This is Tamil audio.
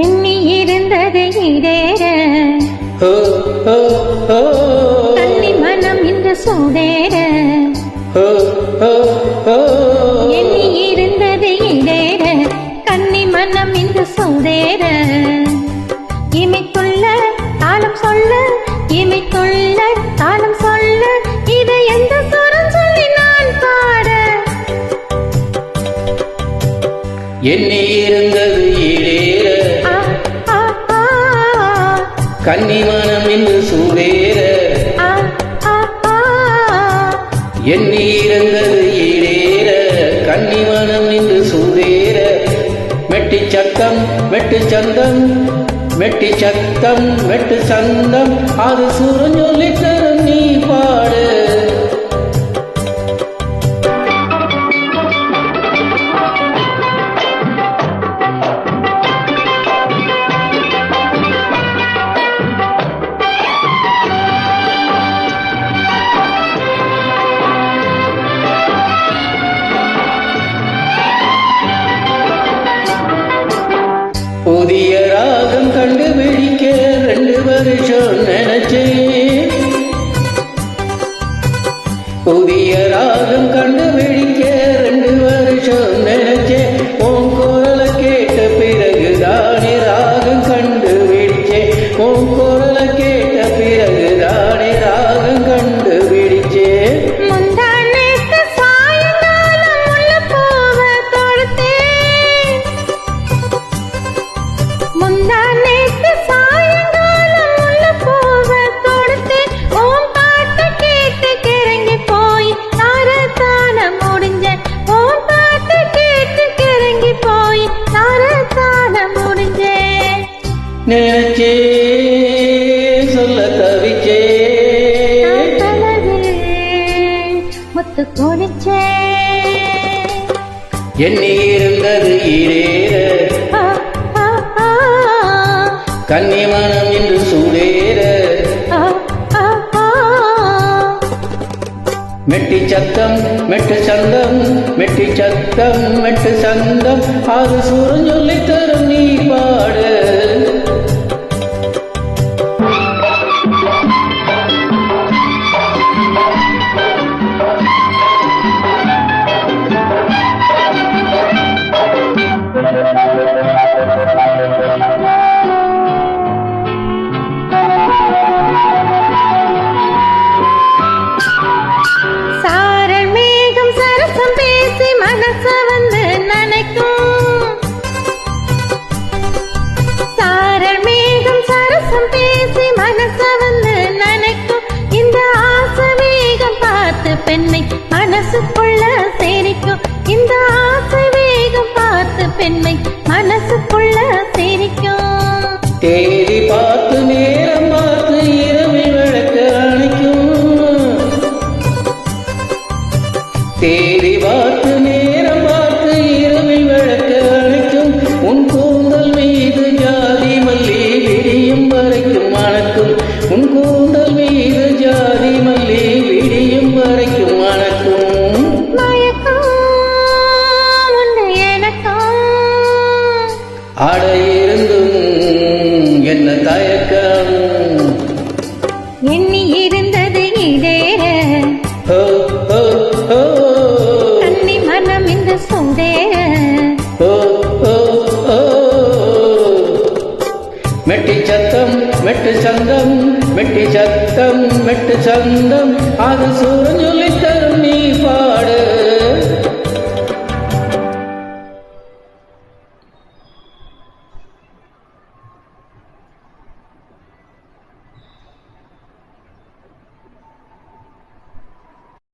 எண்ணி இருந்தது இடேற கண்ணி மனம் இன்று சூடேற எண்ணி இருந்தது இடேற கண்ணி மனம் இன்று சூடேற இமைத்துள்ள தாளம் சொல்ல இமைத்துள்ள தாளம் சொல்ல இதை எந்த சுரம் சொல்லி நான் பாட எண்ணி இருந்தது இடேற கன்னி மனம் இன்று சூடேற எண்ணி இருந்தது இடேற கன்னி மனம் இன்று சூடேற மெட்டி சத்தம் மெட்டு சந்தம் மெட்டி சத்தம் மெட்டு சந்தம் அது சுரஞ்சொல்லி தரும் நீ பாடு புதிய ராகம் கண்டுபிடிக்க 2 வருஷம் நினைச்சேன் புதிய ராகம் கண்டுபிடிக்க 2 வருஷம் நினைச்சேன் உன் குரலை கேட்ட பிறகுதானே ராகம் கண்டுபிடிச்சேன் உன் குரலை கேட்ட பிறகுதானே ராகம் கண்டுபிடிச்சேன் முந்தானேத்து சாயங்காலம் உள்ள போவ தொடுத்து ஓம் பாட்டு கேட்டு கிறங்கி போய் தாரத்தான முடிஞ்ச ஓம் பாட்டு கேட்டு கிறங்கி போய் தாரத்தான முடிஞ்ச நினைச்சே சொல்ல தவிச்சே முத்து கொடிச்சே எண்ணி இருந்தது இடேற கன்னி மனம் இன்று சூடேற மெட்டி சத்தம் மெட்டு சந்தம் மெட்டி சத்தம் மெட்டு சந்தம் அது சுரஞ்சொல்லி தரும் நீ பாடு மனச வந்து நினைக்கும் சாரல் மேகம் சரசம் பேசி மனச வந்து நினைக்கும் இந்த ஆசை வேகம் பார்த்து பெண்ணை மனசுக்குள்ள சேரிக்கும் இந்த ஆசை வேகம் பார்த்து பெண்ணை மனசுக்குள்ள சேரிக்கும் தேடி பார்த்து நேரம் பார்த்து இரவில் விளக்க அணைக்கும் தேடி பார்த்து நேரம் பார்த்து இரவில் விளக்க அணைக்கும் உன் கூந்தல் மீது ஜாதி மல்லி விடியும் வரைக்கும் மணக்கும் உன் கூந்தல் மீது ஜாதி மல்லி விடியும் வரைக்கும் மணக்கும் மயக்கம் உண்டு எனக்கும் ஆட இருந்தும் என்ன தயக்கம் எண்ணி இருந்தது இடேற கன்னி மனம் இந்த சூடேற மெட்டி சத்தம் மெட்டு சந்தம் மெட்டி சத்தம் மெட்டு சந்தம் அது சூரஞ்சொல்லி